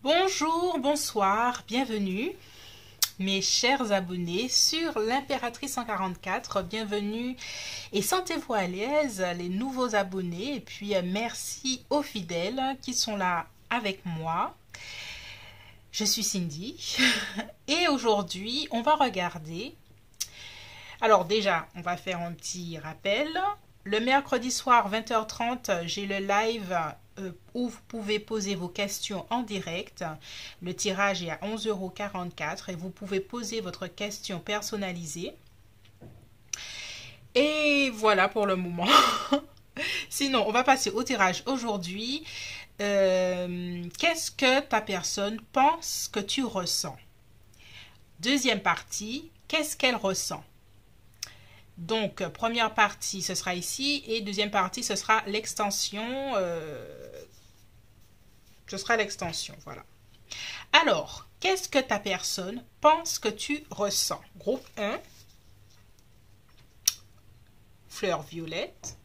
Bonjour, bonsoir, bienvenue mes chers abonnés sur l'Impératrice 144, bienvenue et sentez-vous à l'aise les nouveaux abonnés et puis merci aux fidèles qui sont là avec moi. Je suis Cindy et aujourd'hui on va regarder, alors déjà on va faire un petit rappel. Le mercredi soir 20h30 j'ai le live où vous pouvez poser vos questions en direct. Le tirage est à 11,44 € et vous pouvez poser votre question personnalisée. Et voilà pour le moment. Sinon, on va passer au tirage aujourd'hui. Qu'est-ce que ta personne pense que tu ressens? Deuxième partie, qu'est-ce qu'elle ressent? Donc, première partie, ce sera ici. Et deuxième partie, ce sera l'extension. Voilà. Alors, qu'est-ce que ta personne pense que tu ressens? Groupe 1, fleur violette.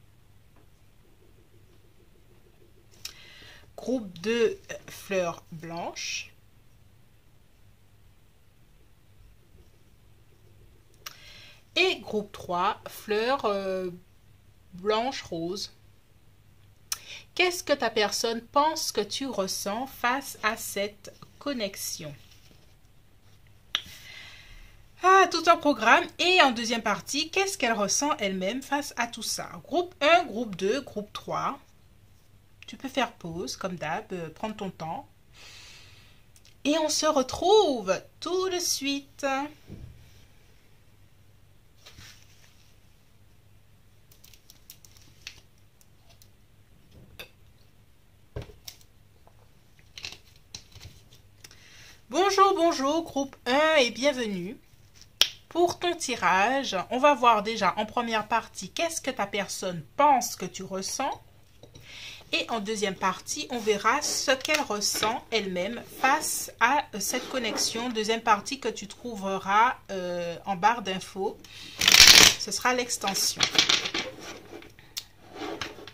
Groupe 2, fleur blanche. Et groupe 3, fleur blanche-rose. Qu'est-ce que ta personne pense que tu ressens face à cette connexion? Tout un programme. Et en deuxième partie, qu'est-ce qu'elle ressent elle-même face à tout ça? Groupe 1, groupe 2, groupe 3. Tu peux faire pause, comme d'hab, prendre ton temps. Et on se retrouve tout de suite. Bonjour, bonjour, groupe 1 et bienvenue. Pour ton tirage, on va voir déjà en première partie qu'est-ce que ta personne pense que tu ressens. Et en deuxième partie, on verra ce qu'elle ressent elle-même face à cette connexion. Deuxième partie que tu trouveras en barre d'infos. Ce sera l'extension.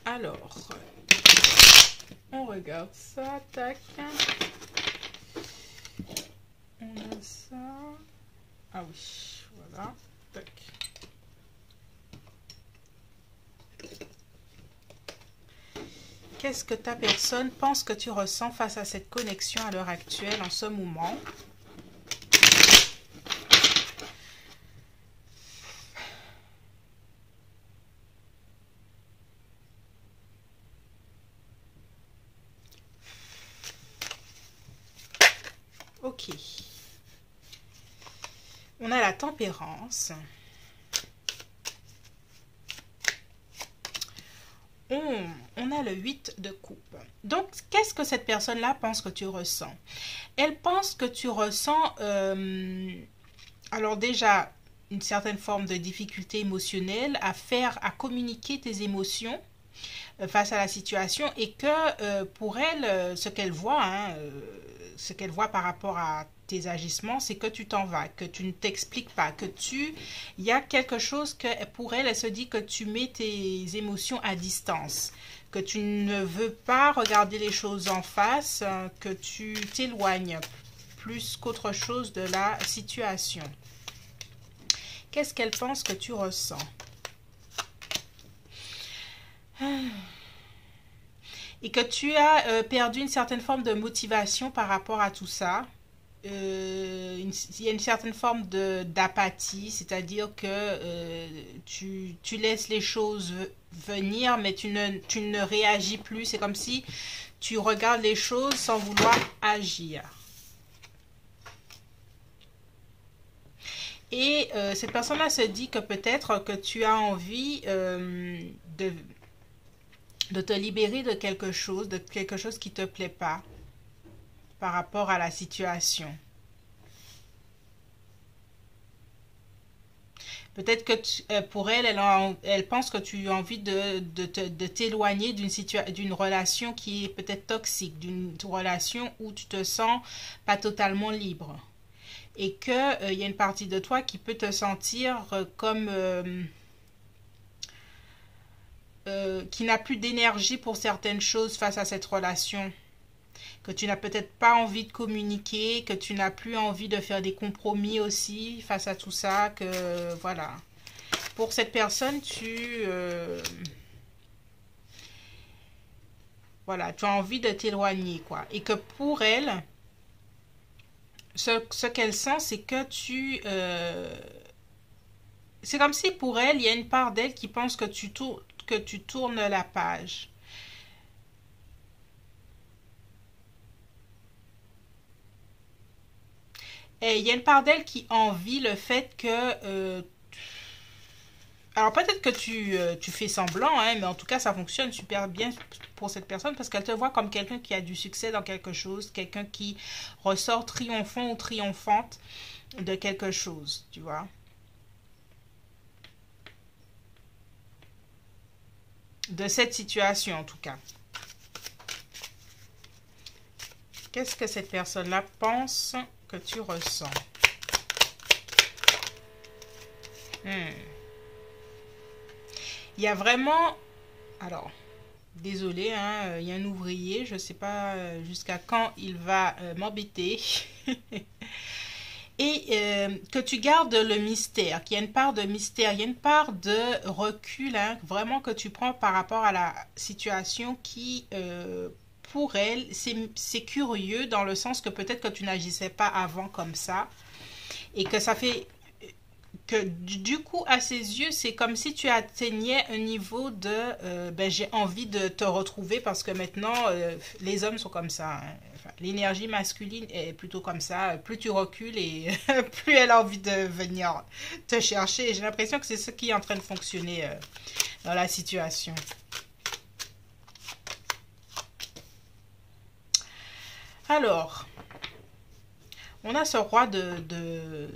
Alors, on regarde ça, tac. On a ça. Ah oui, voilà. Tac. Qu'est-ce que ta personne pense que tu ressens face à cette connexion à l'heure actuelle, en ce moment? Ok. On a la tempérance. On a le 8 de coupe. Donc, qu'est-ce que cette personne-là pense que tu ressens? Elle pense que tu ressens, alors déjà, une certaine forme de difficulté émotionnelle à communiquer tes émotions face à la situation et que pour elle, ce qu'elle voit par rapport à tes agissements, c'est que tu t'en vas, que tu ne t'expliques pas, il y a quelque chose que pour elle, elle se dit que tu mets tes émotions à distance, que tu ne veux pas regarder les choses en face, que tu t'éloignes plus qu'autre chose de la situation. Qu'est-ce qu'elle pense que tu ressens? Et que tu as perdu une certaine forme de motivation par rapport à tout ça. Il y a une certaine forme d'apathie, c'est-à-dire que tu laisses les choses venir, mais tu ne réagis plus. C'est comme si tu regardes les choses sans vouloir agir. Et cette personne-là se dit que peut-être que tu as envie de te libérer de quelque chose qui ne te plaît pas par rapport à la situation. Peut-être que pour elle, elle pense que tu as envie de t'éloigner d'une relation qui est peut-être toxique, d'une relation où tu te sens pas totalement libre. Et qu'il y a une partie de toi qui peut te sentir comme qui n'a plus d'énergie pour certaines choses face à cette relation. que tu n'as peut-être pas envie de communiquer, que tu n'as plus envie de faire des compromis aussi face à tout ça, que voilà. Pour cette personne, voilà, tu as envie de t'éloigner, quoi. Et que pour elle, ce qu'elle sent, c'est que c'est comme si pour elle, il y a une part d'elle qui pense que que tu tournes la page. Et il y a une part d'elle qui envie le fait que alors peut-être que tu fais semblant, hein, mais en tout cas ça fonctionne super bien pour cette personne parce qu'elle te voit comme quelqu'un qui a du succès dans quelque chose, quelqu'un qui ressort triomphant ou triomphante de quelque chose, tu vois. De cette situation en tout cas. Qu'est-ce que cette personne-là pense que tu ressens? Il y a vraiment... Alors, désolé, hein, il y a un ouvrier, je ne sais pas jusqu'à quand il va m'embêter. Et que tu gardes le mystère, qu'il y a une part de mystère, il y a une part de recul, hein, vraiment que tu prends par rapport à la situation qui, pour elle, c'est curieux dans le sens que peut-être que tu n'agissais pas avant comme ça et que ça fait que du coup à ses yeux c'est comme si tu atteignais un niveau de ben, j'ai envie de te retrouver parce que maintenant les hommes sont comme ça, hein. Enfin, l'énergie masculine est plutôt comme ça, plus tu recules et plus elle a envie de venir te chercher et j'ai l'impression que c'est ce qui est en train de fonctionner dans la situation. Alors on a ce roi de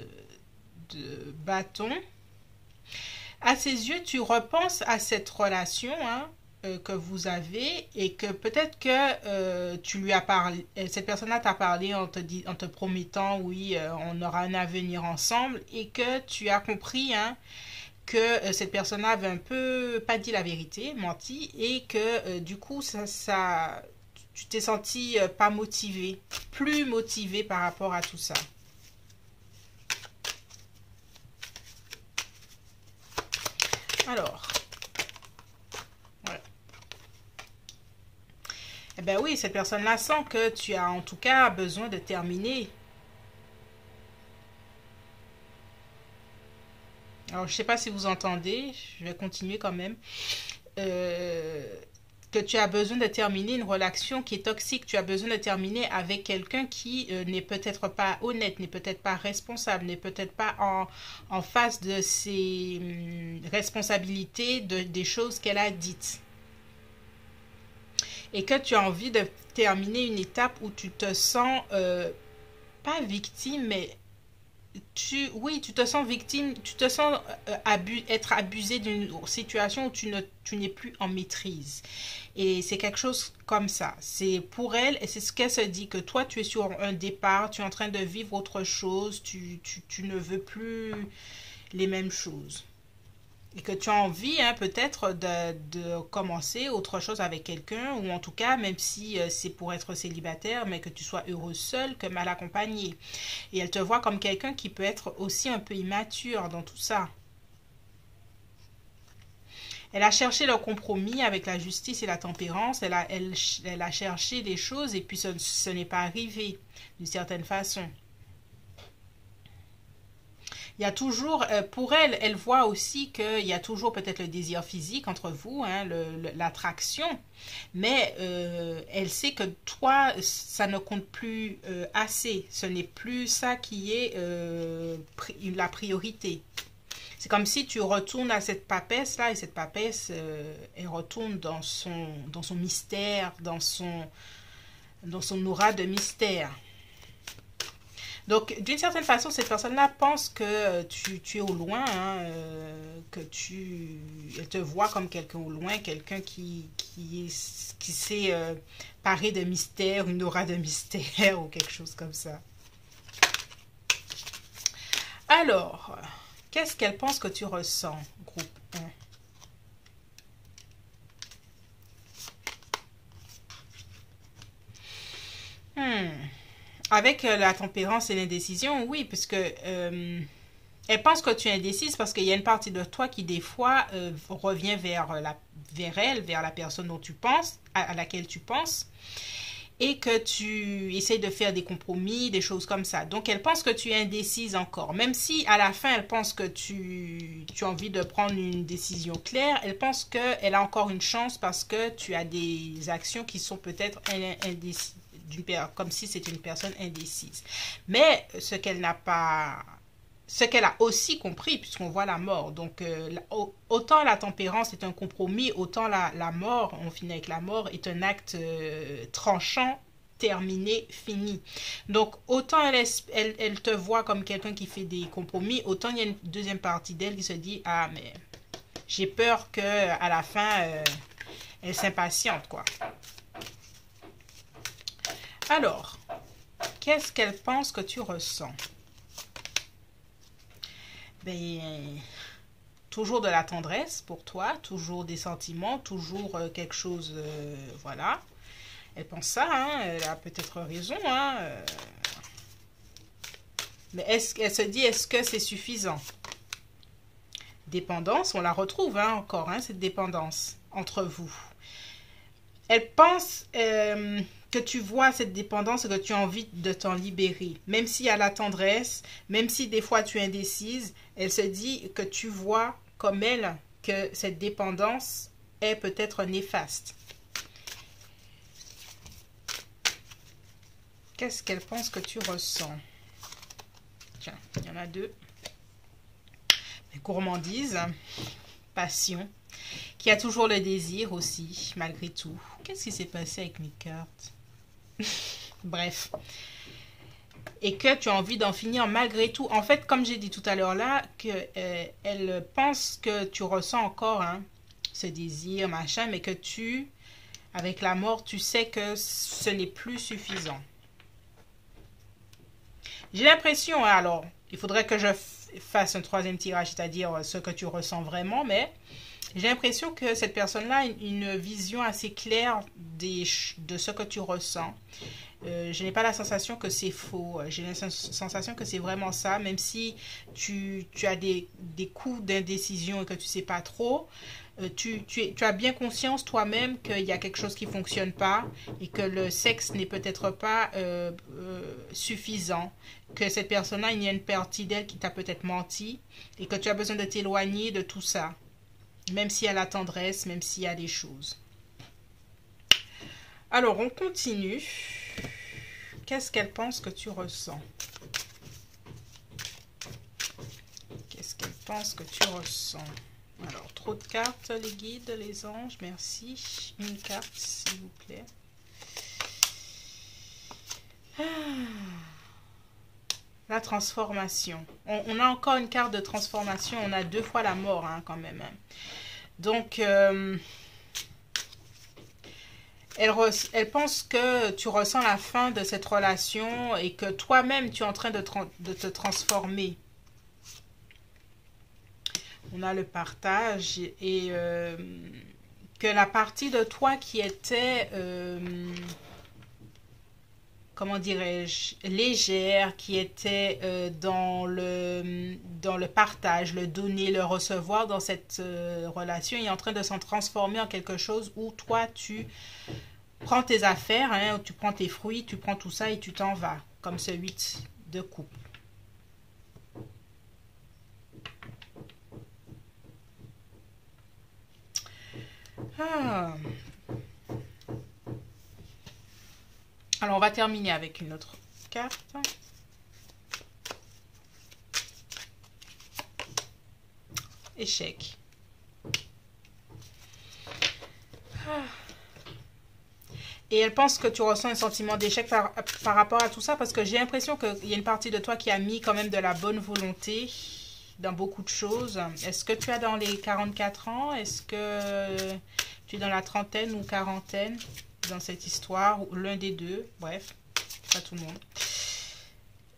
bâton. À ses yeux, tu repenses à cette relation, hein, que vous avez et que peut-être que tu lui as parlé, cette personne-là t'a parlé en te promettant, oui, on aura un avenir ensemble et que tu as compris, hein, que cette personne-là avait un peu pas dit la vérité, menti et que du coup, tu t'es senti pas motivé, plus motivé par rapport à tout ça. Alors, ouais. Eh ben oui, cette personne-là sent que tu as en tout cas besoin de terminer. Alors, je sais pas si vous entendez, je vais continuer quand même. Euh, que tu as besoin de terminer une relation qui est toxique, tu as besoin de terminer avec quelqu'un qui n'est peut-être pas honnête, n'est peut-être pas responsable, n'est peut-être pas en face de ses responsabilités, des choses qu'elle a dites. Et que tu as envie de terminer une étape où tu te sens pas victime, mais oui, tu te sens victime, tu te sens être abusé d'une situation où tu n'es plus en maîtrise. Et c'est quelque chose comme ça. C'est pour elle, et c'est ce qu'elle se dit, que toi, tu es sur un départ, tu es en train de vivre autre chose, tu ne veux plus les mêmes choses. Et que tu as envie, hein, peut-être de commencer autre chose avec quelqu'un, ou en tout cas, même si c'est pour être célibataire, mais que tu sois heureuse seule que mal accompagnée. Et elle te voit comme quelqu'un qui peut être aussi un peu immature dans tout ça. Elle a cherché le compromis avec la justice et la tempérance, elle a cherché des choses et puis ce n'est pas arrivé d'une certaine façon. Il y a toujours, pour elle, elle voit aussi qu'il y a toujours peut-être le désir physique entre vous, hein, l'attraction, mais elle sait que toi, ça ne compte plus assez. Ce n'est plus ça qui est la priorité. C'est comme si tu retournes à cette papesse-là, et cette papesse, elle retourne dans son mystère, dans son aura de mystère. Donc, d'une certaine façon, cette personne-là pense que tu es au loin, hein, elle te voit comme quelqu'un au loin, quelqu'un qui s'est paré de mystère, une aura de mystère ou quelque chose comme ça. Alors, qu'est-ce qu'elle pense que tu ressens, groupe 1? avec la tempérance et l'indécision, oui, puisque elle pense que tu es indécise parce qu'il y a une partie de toi qui, des fois, revient vers elle, vers la personne dont tu penses, à laquelle tu penses, et que tu essayes de faire des compromis, des choses comme ça. Donc, elle pense que tu es indécise encore. Même si, à la fin, elle pense que tu as envie de prendre une décision claire, elle pense qu'elle a encore une chance parce que tu as des actions qui sont peut-être indécises, comme si c'était une personne indécise. Mais ce qu'elle a aussi compris, puisqu'on voit la mort. Donc, autant la tempérance est un compromis, autant la mort, on finit avec la mort, est un acte tranchant, terminé, fini. Donc, autant elle te voit comme quelqu'un qui fait des compromis, autant il y a une deuxième partie d'elle qui se dit, ah, mais j'ai peur qu'à la fin, elle s'impatiente, quoi. Alors, qu'est-ce qu'elle pense que tu ressens? Ben, toujours de la tendresse pour toi, toujours des sentiments, toujours quelque chose, voilà. Elle pense ça, hein, elle a peut-être raison, hein. Mais elle se dit, est-ce que c'est suffisant? Dépendance, on la retrouve hein, encore, hein, cette dépendance entre vous. Elle pense que tu vois cette dépendance et que tu as envie de t'en libérer. Même s'il y a la tendresse, même si des fois tu es indécise, elle se dit que tu vois comme elle que cette dépendance est peut-être néfaste. Qu'est-ce qu'elle pense que tu ressens? Tiens, il y en a deux. Gourmandise, passion, qui a toujours le désir aussi, malgré tout. Qu'est-ce qui s'est passé avec mes cartes? Bref. Et que tu as envie d'en finir malgré tout. En fait, comme j'ai dit tout à l'heure là, elle pense que tu ressens encore hein, ce désir, machin, mais que tu, avec la mort, tu sais que ce n'est plus suffisant. J'ai l'impression, alors, il faudrait que je fasse un troisième tirage, c'est-à-dire ce que tu ressens vraiment, mais j'ai l'impression que cette personne-là a une vision assez claire de ce que tu ressens. Je n'ai pas la sensation que c'est faux. J'ai la sensation que c'est vraiment ça, même si tu as des coups d'indécision et que tu ne sais pas trop. Tu as bien conscience toi-même qu'il y a quelque chose qui ne fonctionne pas et que le sexe n'est peut-être pas suffisant, que cette personne-là, il y a une partie d'elle qui t'a peut-être menti et que tu as besoin de t'éloigner de tout ça, même s'il y a la tendresse, même s'il y a des choses. Alors, on continue. Qu'est-ce qu'elle pense que tu ressens? Qu'est-ce qu'elle pense que tu ressens? Alors, trop de cartes, les guides, les anges, merci. Une carte, s'il vous plaît. La transformation. On a encore une carte de transformation. On a deux fois la mort, hein, quand même. Donc, elle pense que tu ressens la fin de cette relation et que toi-même, tu es en train de te transformer. On a le partage et que la partie de toi qui était, comment dirais-je, légère, qui était dans le partage, le donner, le recevoir dans cette relation, est en train de s'en transformer en quelque chose où toi, tu prends tes affaires, hein, tu prends tes fruits, tu prends tout ça et tu t'en vas, comme ce 8 de coupe. Ah. Alors, on va terminer avec une autre carte. Échec. Ah. Et elle pense que tu ressens un sentiment d'échec par rapport à tout ça, parce que j'ai l'impression qu'il y a une partie de toi qui a mis quand même de la bonne volonté dans beaucoup de choses. Est-ce que tu as dans les 44 ans? Est-ce que tu es dans la trentaine ou quarantaine dans cette histoire? L'un des deux, bref, pas tout le monde.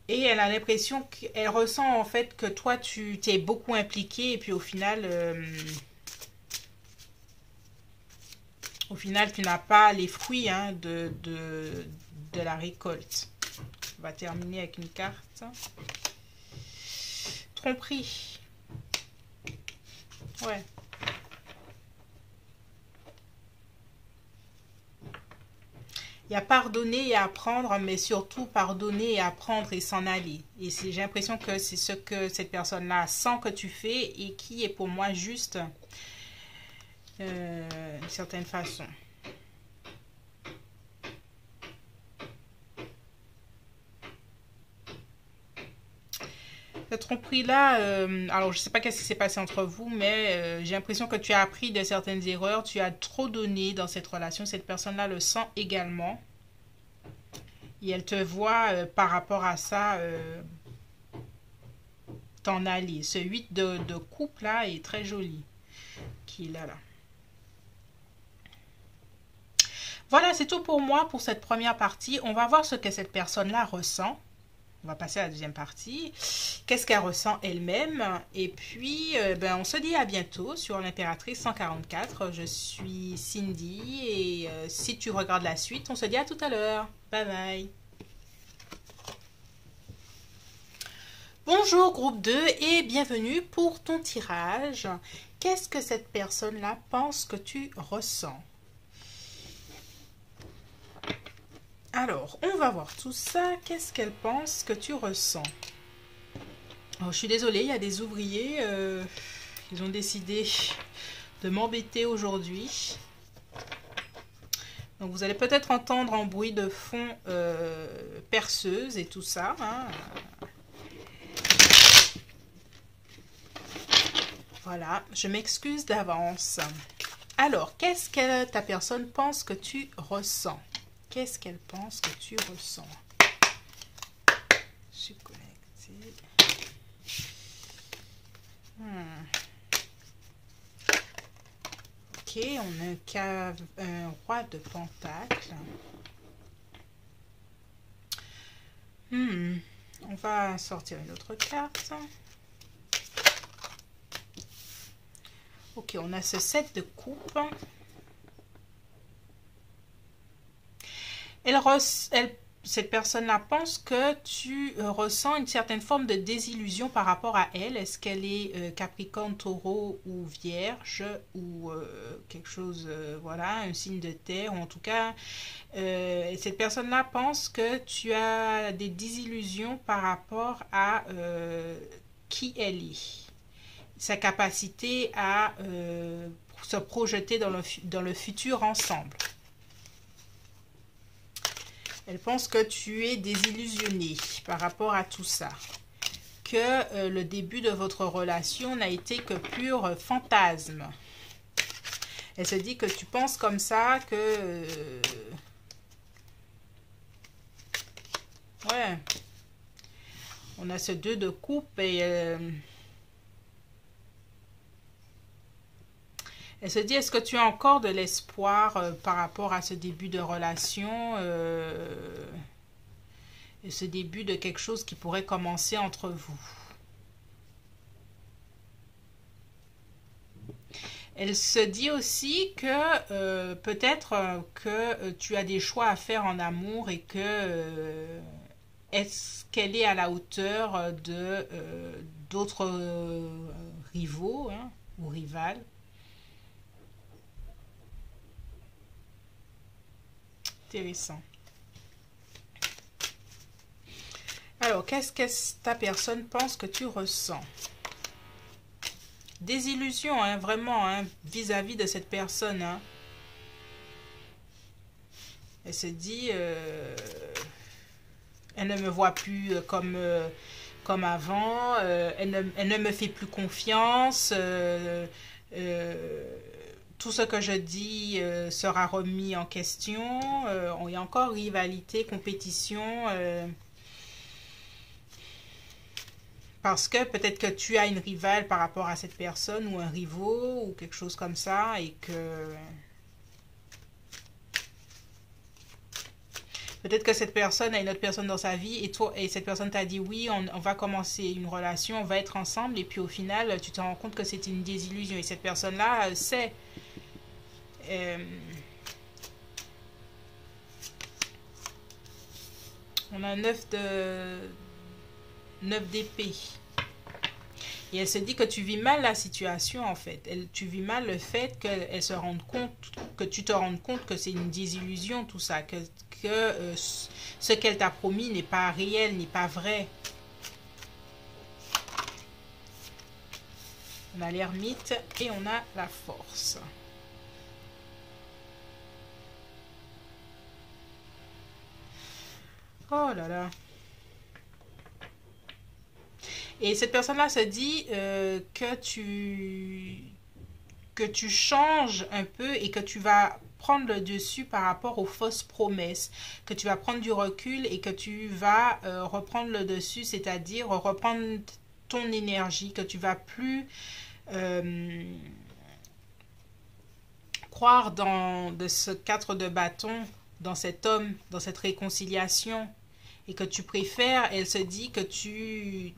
Et elle a l'impression qu'elle ressent en fait que toi, tu t'es beaucoup impliqué et puis au final, tu n'as pas les fruits hein, de la récolte. On va terminer avec une carte. Tromperie. Ouais. Il y a pardonner et apprendre, mais surtout pardonner et apprendre et s'en aller. Et j'ai l'impression que c'est ce que cette personne-là sent que tu fais et qui est pour moi juste d'une certaine façon. Cette tromperie-là, alors je ne sais pas qu'est-ce qui s'est passé entre vous, mais j'ai l'impression que tu as appris de certaines erreurs, tu as trop donné dans cette relation, cette personne-là le sent également. Et elle te voit par rapport à ça t'en aller. Ce 8 de coupe là est très joli. Qui est là. Voilà, c'est tout pour moi pour cette première partie. On va voir ce que cette personne-là ressent. On va passer à la deuxième partie. Qu'est-ce qu'elle ressent elle-même? Et puis, on se dit à bientôt sur l'Impératrice 144. Je suis Cindy et si tu regardes la suite, on se dit à tout à l'heure. Bye bye. Bonjour groupe 2 et bienvenue pour ton tirage. Qu'est-ce que cette personne-là pense que tu ressens? Alors, on va voir tout ça. Qu'est-ce qu'elle pense que tu ressens? Alors, je suis désolée, il y a des ouvriers. Ils ont décidé de m'embêter aujourd'hui. Donc, vous allez peut-être entendre en bruit de fond perceuse et tout ça. Hein. Voilà, je m'excuse d'avance. Alors, qu'est-ce que ta personne pense que tu ressens? Qu'est-ce qu'elle pense que tu ressens? Je suis connectée. Ok, on a un roi de pentacle. On va sortir une autre carte. Ok, on a ce 7 de coupe. Cette personne-là pense que tu ressens une certaine forme de désillusion par rapport à elle. Est-ce qu'elle est Capricorne, Taureau ou Vierge ou quelque chose, voilà, un signe de terre. Ou en tout cas, cette personne-là pense que tu as des désillusions par rapport à qui elle est. Sa capacité à se projeter dans le futur ensemble. Elle pense que tu es désillusionné par rapport à tout ça. Que le début de votre relation n'a été que pur fantasme. Elle se dit que tu penses comme ça, que... ouais. On a ce 2 de coupe et... Elle se dit, est-ce que tu as encore de l'espoir par rapport à ce début de relation et ce début de quelque chose qui pourrait commencer entre vous? Elle se dit aussi que peut-être que tu as des choix à faire en amour et que est-ce qu'elle est à la hauteur de d'autres rivaux hein, ou rivales? Intéressant. Alors, qu'est-ce que ta personne pense que tu ressens? Désillusion, hein, vraiment, hein, vis-à-vis de cette personne. Hein. Elle se dit, elle ne me voit plus comme avant, elle ne me fait plus confiance. Tout ce que je dis sera remis en question. Il y a encore rivalité, compétition. Parce que peut-être que tu as une rivale par rapport à cette personne ou un rivaux ou quelque chose comme ça et que... Peut-être que cette personne a une autre personne dans sa vie et cette personne t'a dit oui, on va commencer une relation, on va être ensemble et puis au final, tu te rends compte que c'était une désillusion et cette personne-là sait... On a 9 d'épée. Et elle se dit que tu vis mal la situation en fait. Tu vis mal le fait qu'elle se rende compte, que tu te rendes compte que c'est une désillusion tout ça, que ce qu'elle t'a promis n'est pas réel, n'est pas vrai. On a l'ermite et on a la force. Oh là là. Et cette personne-là se dit que tu changes un peu et que tu vas prendre le dessus par rapport aux fausses promesses, que tu vas prendre du recul et que tu vas reprendre le dessus, c'est-à-dire reprendre ton énergie, que tu vas plus croire de ce 4 de bâton, dans cet homme, dans cette réconciliation. Et que tu préfères, elle se dit que tu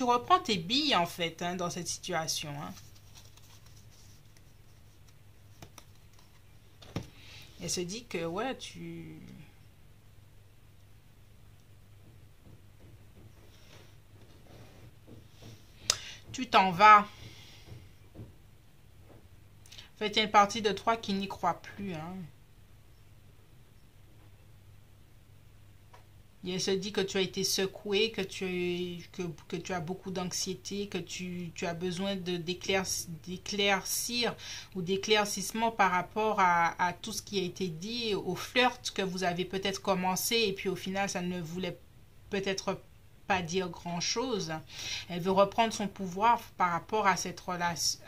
reprends tes billes en fait hein, dans cette situation. Hein. Elle se dit que ouais, tu t'en vas. En fait, il y a une partie de toi qui n'y croit plus. Hein. Et elle se dit que tu as été secoué, que tu as beaucoup d'anxiété, que tu as besoin d'éclaircir ou d'éclaircissement par rapport à tout ce qui a été dit, au flirt que vous avez peut-être commencé et puis au final ça ne voulait peut-être pas dire grand-chose. Elle veut reprendre son pouvoir par rapport à cette relation,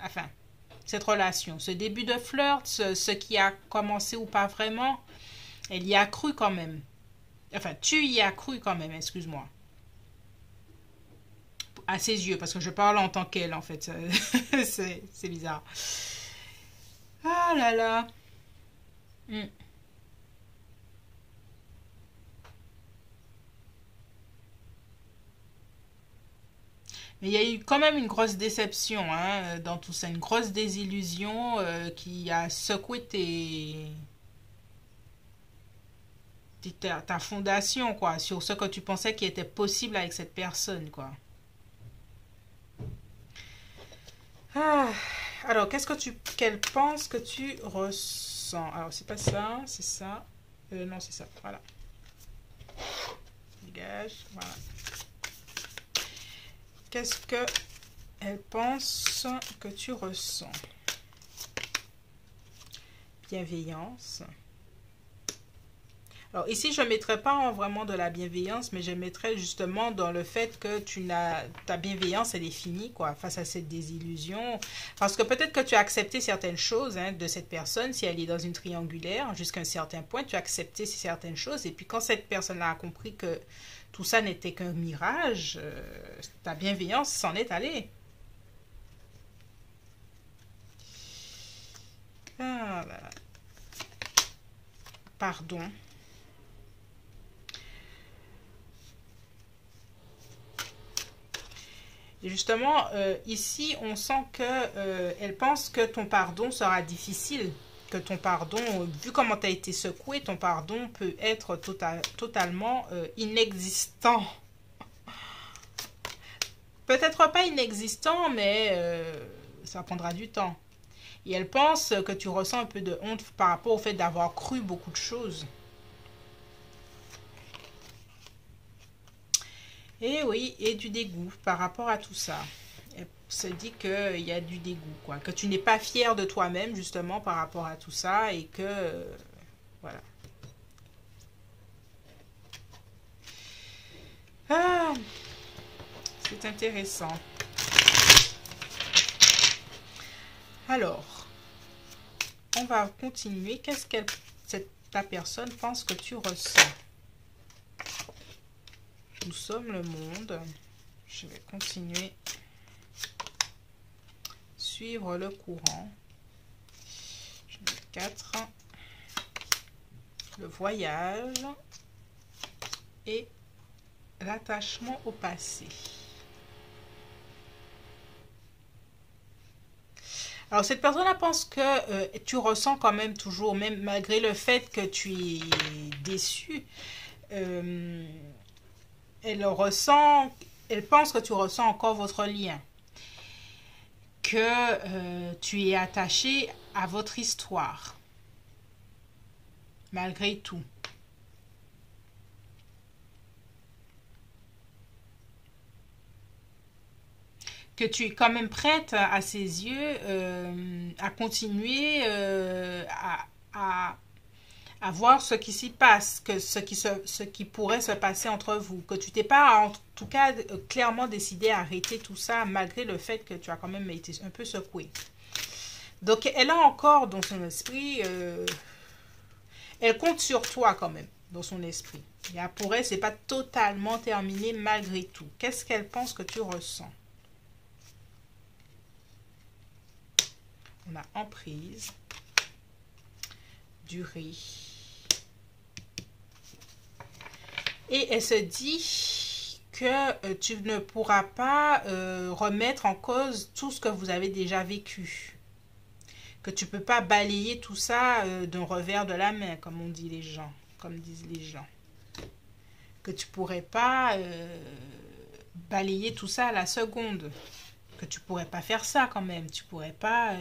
ce début de flirt, ce qui a commencé ou pas vraiment, elle y a cru quand même. Enfin, tu y as cru quand même, excuse-moi. À ses yeux, parce que je parle en tant qu'elle, en fait. C'est bizarre. Ah là là. Mm. Mais il y a eu quand même une grosse déception hein, dans tout ça. Une grosse désillusion qui a secoué ta fondation, quoi. Sur ce que tu pensais qui était possible avec cette personne, quoi. Ah, alors, qu'elle pense que tu ressens? Alors, c'est pas ça, c'est ça. Non, c'est ça, voilà. Dégage, voilà. Qu'est-ce que elle pense que tu ressens? Bienveillance. Alors ici, je ne mettrais pas vraiment de la bienveillance, mais je mettrais justement dans le fait que ta bienveillance, elle est finie, quoi, face à cette désillusion. Parce que peut-être que tu as accepté certaines choses hein, de cette personne, si elle est dans une triangulaire, jusqu'à un certain point, tu as accepté certaines choses, et puis quand cette personne-là a compris que tout ça n'était qu'un mirage, ta bienveillance s'en est allée. Ah, là. Pardon. Et justement, ici, on sent que elle pense que ton pardon sera difficile. Que ton pardon, vu comment tu as été secoué, ton pardon peut être totalement inexistant. Peut-être pas inexistant, mais ça prendra du temps. Et elle pense que tu ressens un peu de honte par rapport au fait d'avoir cru beaucoup de choses. Et oui, et du dégoût par rapport à tout ça. Elle se dit qu'il y a du dégoût, quoi. Que tu n'es pas fier de toi-même, justement, par rapport à tout ça. Et que... voilà. Ah, c'est intéressant. Alors, on va continuer. Qu'est-ce que ta personne pense que tu ressens? Nous sommes le monde. Je vais continuer. Suivre le courant. Je mets 4. Le voyage. Et l'attachement au passé. Alors, cette personne-là pense que tu ressens quand même toujours, même malgré le fait que tu es déçu, elle ressent, elle pense que tu ressens encore votre lien, que tu es attaché à votre histoire, malgré tout. Que tu es quand même prête à ses yeux à continuer à voir ce qui s'y passe, que ce qui pourrait se passer entre vous, que tu t'es pas en tout cas clairement décidé à arrêter tout ça malgré le fait que tu as quand même été un peu secoué. Donc elle a encore dans son esprit, elle compte sur toi quand même dans son esprit. Et pour elle, c'est pas totalement terminé malgré tout. Qu'est-ce qu'elle pense que tu ressens? On a emprise, durée. Et elle se dit que tu ne pourras pas remettre en cause tout ce que vous avez déjà vécu. Que tu ne peux pas balayer tout ça d'un revers de la main, comme on dit les gens, comme disent les gens. Que tu ne pourrais pas balayer tout ça à la seconde. Que tu pourrais pas faire ça quand même. Tu pourrais pas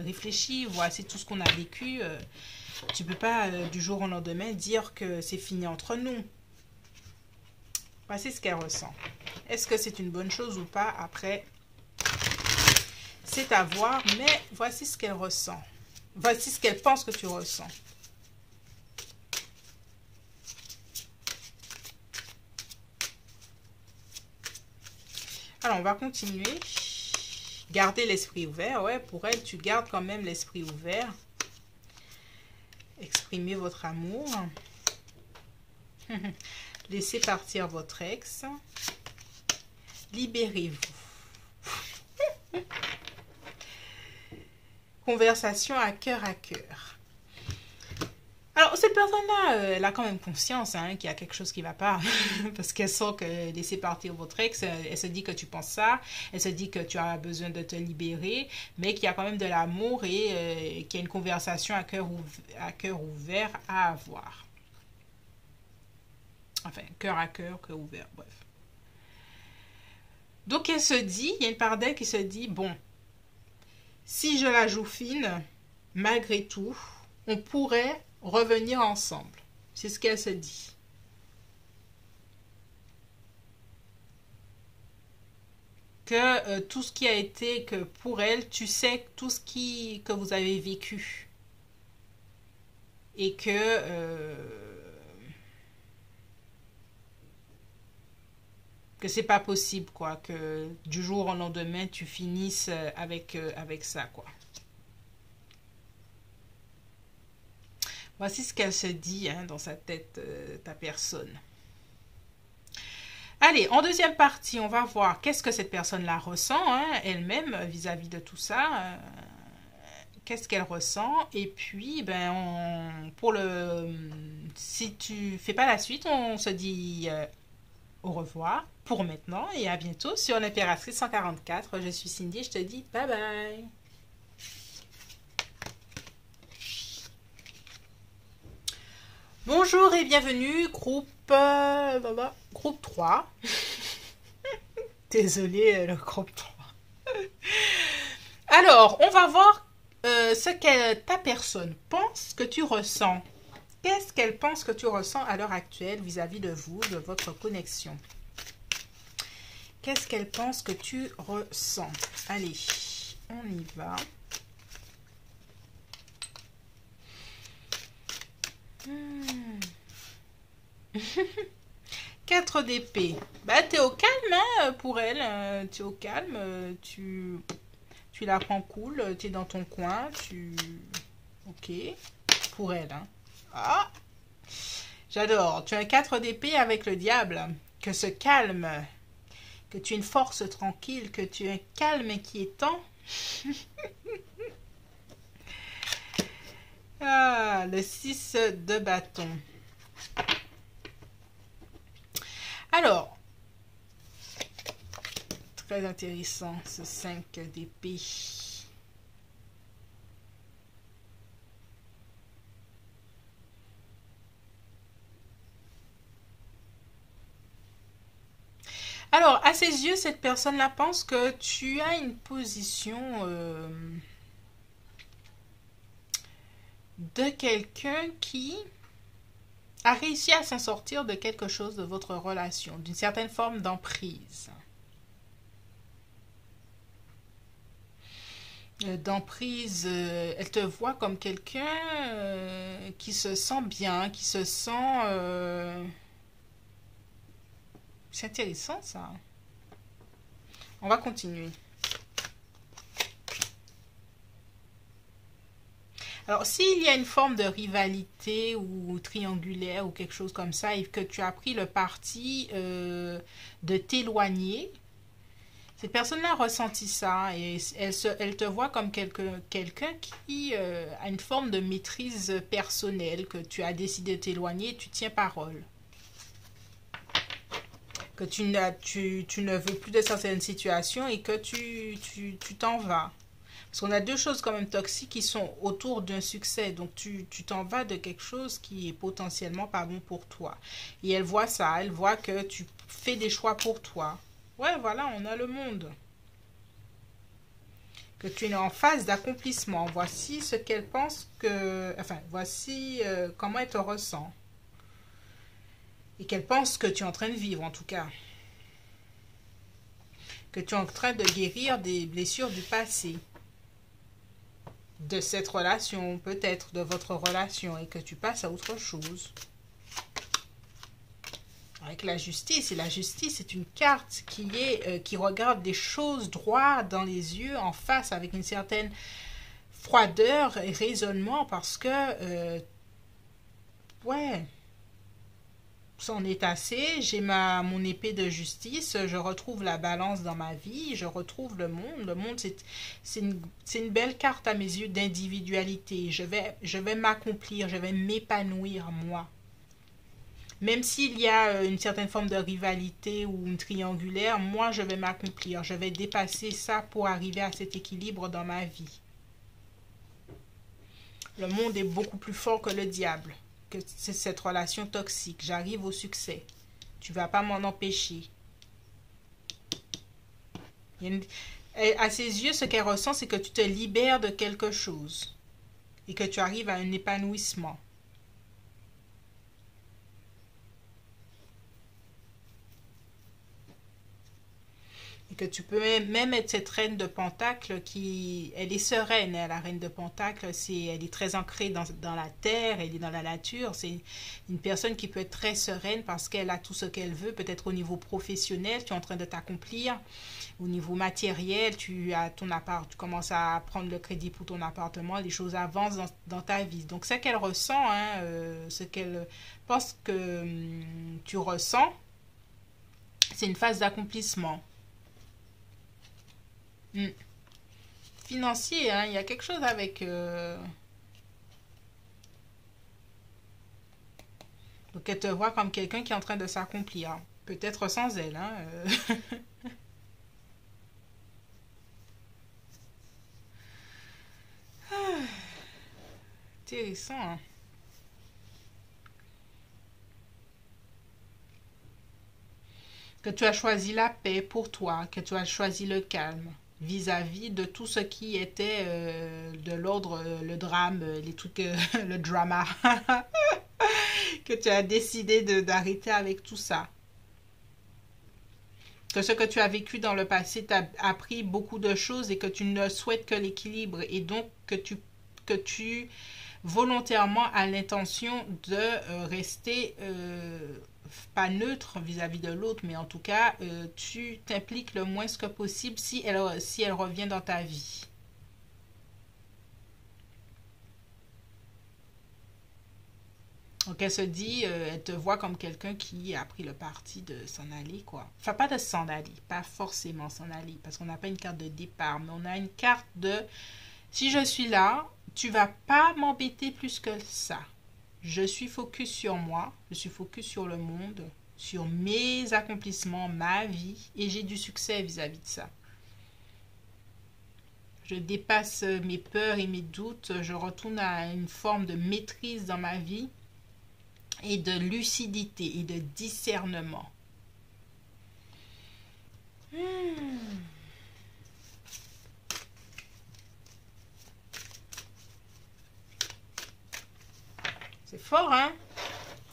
réfléchir, voici tout ce qu'on a vécu. Tu peux pas du jour au lendemain dire que c'est fini entre nous. Voici ce qu'elle ressent. Est-ce que c'est une bonne chose ou pas? Après, c'est à voir, mais voici ce qu'elle ressent. Voici ce qu'elle pense que tu ressens. Alors, on va continuer. Garder l'esprit ouvert. Ouais, pour elle, tu gardes quand même l'esprit ouvert. Exprimez votre amour. Laissez partir votre ex. Libérez-vous. Conversation à cœur à cœur. Alors, cette personne-là, elle a quand même conscience qu'il y a quelque chose qui ne va pas. Parce qu'elle sent que laisser partir votre ex, elle se dit que tu penses ça. Elle se dit que tu as besoin de te libérer. Mais qu'il y a quand même de l'amour et qu'il y a une conversation à cœur ouvert à avoir. Enfin, cœur à cœur ouvert, bref. Donc, elle se dit, il y a une part d'elle qui se dit, bon, si je la joue fine, malgré tout, on pourrait revenir ensemble. C'est ce qu'elle se dit. Que tout ce qui a été, que pour elle, tu sais tout ce que vous avez vécu. Et que c'est pas possible, quoi. Que du jour au lendemain, tu finisses avec ça, quoi. Voici ce qu'elle se dit dans sa tête, ta personne. Allez, en deuxième partie, on va voir qu'est-ce que cette personne-là ressent, elle-même, vis-à-vis de tout ça. Qu'est-ce qu'elle ressent. Et puis, si tu fais pas la suite, on se dit au revoir pour maintenant et à bientôt sur l'Impératrice 144. Je suis Cindy et je te dis bye bye. Bonjour et bienvenue, groupe 3. Désolée, le groupe 3. Alors, on va voir ce que ta personne pense que tu ressens. Qu'est-ce qu'elle pense que tu ressens à l'heure actuelle vis-à-vis de vous, de votre connexion? Qu'est-ce qu'elle pense que tu ressens? Allez, on y va. 4 d'épée. Bah, t'es au calme pour elle. Tu es au calme. Tu la prends cool. Tu es dans ton coin. Ok. Pour elle. Ah, j'adore. Tu as un 4 d'épée avec le diable. Que ce calme. Que tu es une force tranquille. Que tu es un calme inquiétant. Ah, le 6 de bâton. Alors, très intéressant ce 5 d'épée. Alors, à ses yeux, cette personne-là pense que tu as une position de quelqu'un qui a réussi à s'en sortir de quelque chose de votre relation, d'une certaine forme d'emprise. D'emprise, elle te voit comme quelqu'un qui se sent bien, qui se sent... C'est intéressant ça. On va continuer. Alors, s'il y a une forme de rivalité ou triangulaire ou quelque chose comme ça et que tu as pris le parti de t'éloigner, cette personne-là a ressenti ça et elle te voit comme quelqu'un qui a une forme de maîtrise personnelle, que tu as décidé de t'éloigner et tu tiens parole. Que tu ne veux plus de certaines situations et que tu t'en vas. Parce qu'on a deux choses quand même toxiques qui sont autour d'un succès. Donc tu t'en vas de quelque chose qui est potentiellement pas bon pour toi. Et elle voit ça, elle voit que tu fais des choix pour toi. Ouais, voilà, on a le monde. Que tu es en phase d'accomplissement. Voici ce qu'elle pense que... Enfin, voici comment elle te ressent. Et qu'elle pense que tu es en train de vivre, en tout cas. Que tu es en train de guérir des blessures du passé. De cette relation, peut-être de votre relation. Et que tu passes à autre chose. Avec la justice, et la justice est une carte qui regarde des choses droit dans les yeux, en face, avec une certaine froideur et raisonnement, parce que, ouais, c'en est assez, j'ai mon épée de justice, je retrouve la balance dans ma vie, je retrouve le monde. Le monde, c'est une belle carte à mes yeux d'individualité. Je vais m'accomplir, je vais m'épanouir, moi. Même s'il y a une certaine forme de rivalité ou une triangulaire, moi je vais m'accomplir, je vais dépasser ça pour arriver à cet équilibre dans ma vie. Le monde est beaucoup plus fort que le diable, que c'est cette relation toxique. J'arrive au succès. Tu ne vas pas m'en empêcher. À ses yeux, ce qu'elle ressent, c'est que tu te libères de quelque chose et que tu arrives à un épanouissement. Et que tu peux même être cette reine de Pentacle qui... Elle est sereine, hein, la reine de Pentacle. Elle est très ancrée dans la terre, elle est dans la nature. C'est une personne qui peut être très sereine parce qu'elle a tout ce qu'elle veut. Peut-être au niveau professionnel, tu es en train de t'accomplir. Au niveau matériel, tu as ton appart, tu commences à prendre le crédit pour ton appartement. Les choses avancent dans ta vie. Donc, ce qu'elle ressent, hein, ce qu'elle pense que tu ressens, c'est une phase d'accomplissement. Financier, hein, il y a quelque chose avec... Donc, elle te voit comme quelqu'un qui est en train de s'accomplir. Peut-être sans elle. Hein, Intéressant. Hein. Que tu as choisi la paix pour toi, que tu as choisi le calme vis-à-vis de tout ce qui était de l'ordre, le drame, les trucs, le drama, que tu as décidé d'arrêter avec tout ça. Que ce que tu as vécu dans le passé t'a appris beaucoup de choses et que tu ne souhaites que l'équilibre et donc que tu volontairement as l'intention de rester pas neutre vis-à-vis de l'autre, mais en tout cas, tu t'impliques le moins que possible si elle revient dans ta vie. Donc elle se dit, elle te voit comme quelqu'un qui a pris le parti de s'en aller, quoi. Enfin, pas de s'en aller, pas forcément s'en aller, parce qu'on n'a pas une carte de départ, mais on a une carte de, si je suis là, tu vas pas m'embêter plus que ça. Je suis focus sur moi, je suis focus sur le monde, sur mes accomplissements, ma vie, et j'ai du succès vis-à-vis de ça. Je dépasse mes peurs et mes doutes, je retourne à une forme de maîtrise dans ma vie et de lucidité et de discernement. fort, hein.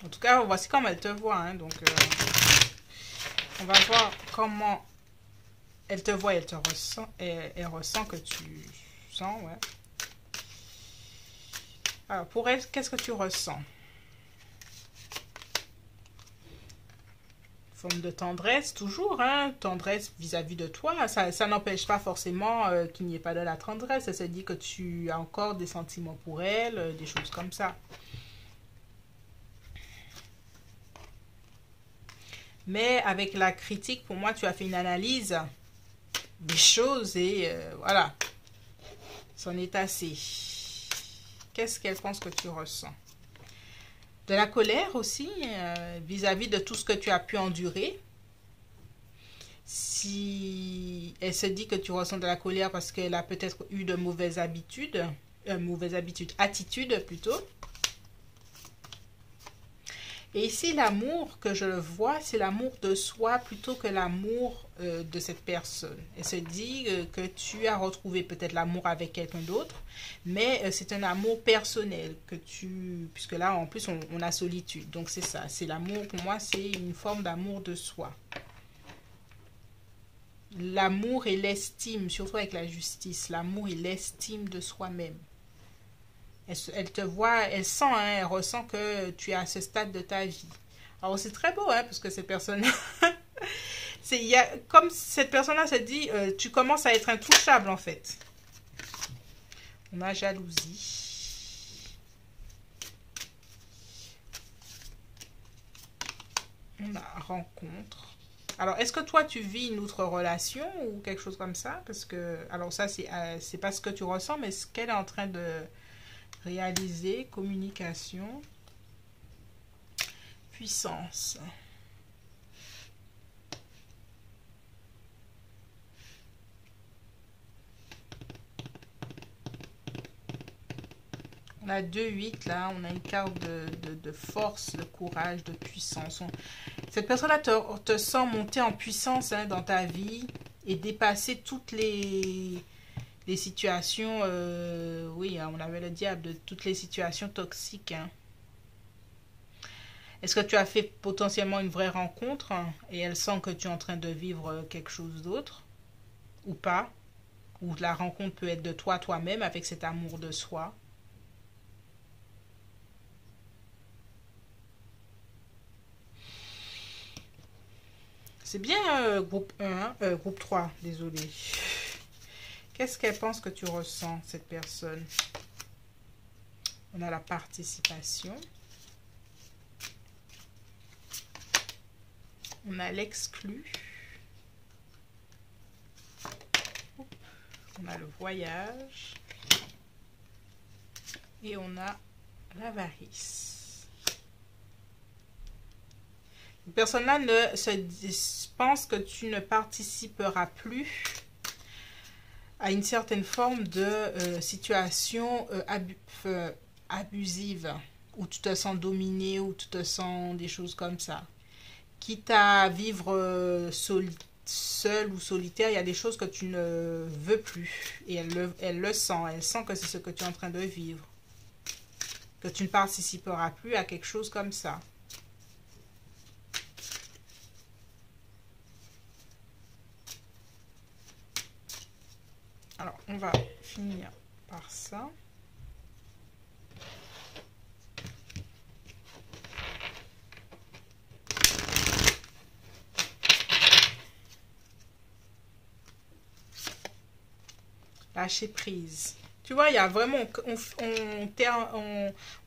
En tout cas, voici comment elle te voit, hein. Donc, on va voir comment elle te voit, elle te ressent, et elle ressent que tu sens, ouais. Alors, pour elle, qu'est-ce que tu ressens? Forme de tendresse, toujours, hein, tendresse vis-à-vis de toi. Ça n'empêche pas forcément qu'il n'y ait pas de la tendresse. Ça se dit que tu as encore des sentiments pour elle, des choses comme ça. Mais avec la critique, pour moi, tu as fait une analyse des choses et voilà, c'en est assez. Qu'est-ce qu'elle pense que tu ressens? De la colère aussi, vis-à-vis de tout ce que tu as pu endurer. Si elle se dit que tu ressens de la colère parce qu'elle a peut-être eu de attitudes plutôt. Et ici, l'amour que je le vois, c'est l'amour de soi plutôt que l'amour de cette personne. Elle se dit que tu as retrouvé peut-être l'amour avec quelqu'un d'autre, mais c'est un amour personnel que puisque là, en plus, on a solitude. Donc, c'est ça. C'est l'amour, pour moi, c'est une forme d'amour de soi. L'amour et l'estime, surtout avec la justice, l'amour et l'estime de soi-même. Elle te voit, elle sent, hein, elle ressent que tu es à ce stade de ta vie. Alors c'est très beau, hein, parce que cette personne, comme cette personne-là se dit, tu commences à être intouchable en fait. On a jalousie. On a rencontre. Alors, est-ce que toi, tu vis une autre relation ou quelque chose comme ça? Parce que, alors ça, c'est pas ce que tu ressens, mais ce qu'elle est en train de réaliser. Communication. Puissance. On a 2-8 là, on a une carte de force, de courage, de puissance. Cette personne-là te sent monter en puissance, hein, dans ta vie et dépasser toutes les situations. Oui, hein, on avait le diable, de toutes les situations toxiques. Hein. Est-ce que tu as fait potentiellement une vraie rencontre, hein, et elle sent que tu es en train de vivre quelque chose d'autre ou pas? Ou la rencontre peut être de toi-même avec cet amour de soi. C'est bien groupe 1, hein, groupe 3, désolé. Qu'est-ce qu'elle pense que tu ressens, cette personne? On a la participation. On a l'exclu. On a le voyage. Et on a l'avarice. Cette personne-là pense que tu ne participeras plus à une certaine forme de situation abusive, où tu te sens dominé, où tu te sens des choses comme ça. Quitte à vivre seul ou solitaire, il y a des choses que tu ne veux plus. Et elle le sent. Elle sent que c'est ce que tu es en train de vivre. Que tu ne participeras plus à quelque chose comme ça. Alors, on va finir par ça. Lâcher prise. Tu vois, il y a vraiment...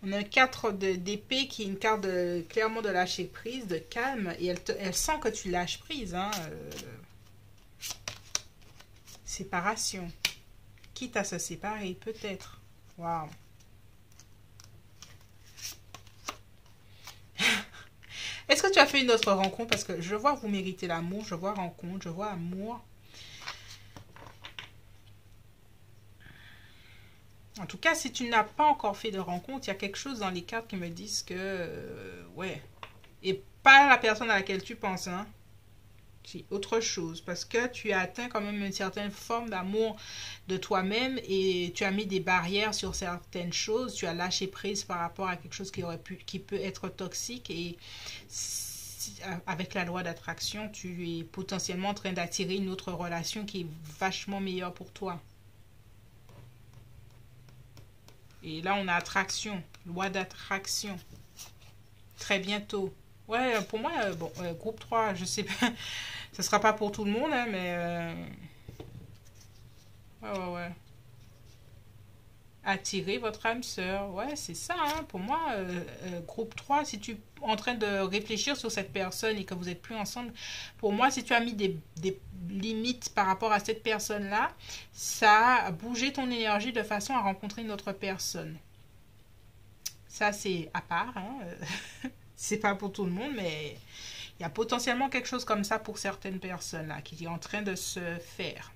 On a un 4 d'épée qui est une carte clairement de lâcher prise, de calme. Et elle sent que tu lâches prise. Hein, séparation. Quitte à se séparer, peut-être. Waouh. Est-ce que tu as fait une autre rencontre? Parce que je vois vous méritez l'amour, je vois rencontre, je vois amour. En tout cas, si tu n'as pas encore fait de rencontre, il y a quelque chose dans les cartes qui me disent que... ouais. Et pas la personne à laquelle tu penses, hein. C'est autre chose parce que tu as atteint quand même une certaine forme d'amour de toi-même et tu as mis des barrières sur certaines choses. Tu as lâché prise par rapport à quelque chose qui peut être toxique et avec la loi d'attraction, tu es potentiellement en train d'attirer une autre relation qui est vachement meilleure pour toi. Et là, on a attraction, loi d'attraction. Très bientôt. Ouais, pour moi, bon, groupe 3 je sais pas. Ce sera pas pour tout le monde, hein, mais... ouais, ouais, ouais. Attirer votre âme sœur. Ouais, c'est ça, hein. Pour moi, groupe 3 si tu es en train de réfléchir sur cette personne et que vous n'êtes plus ensemble, pour moi, si tu as mis des limites par rapport à cette personne-là, ça a bougé ton énergie de façon à rencontrer une autre personne. Ça, c'est à part, hein. C'est pas pour tout le monde, mais il y a potentiellement quelque chose comme ça pour certaines personnes là, qui est en train de se faire.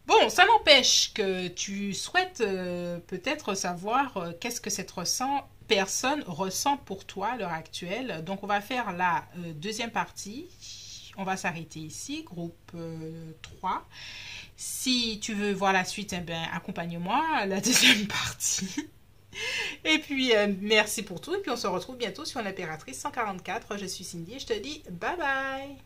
Bon, ça n'empêche que tu souhaites peut-être savoir qu'est-ce que cette personne ressent pour toi à l'heure actuelle. Donc, on va faire la deuxième partie. On va s'arrêter ici, groupe 3. Si tu veux voir la suite, eh bien, accompagne-moi à la deuxième partie. Et puis, merci pour tout. Et puis, on se retrouve bientôt sur l'impératrice 144. Je suis Cindy et je te dis bye bye.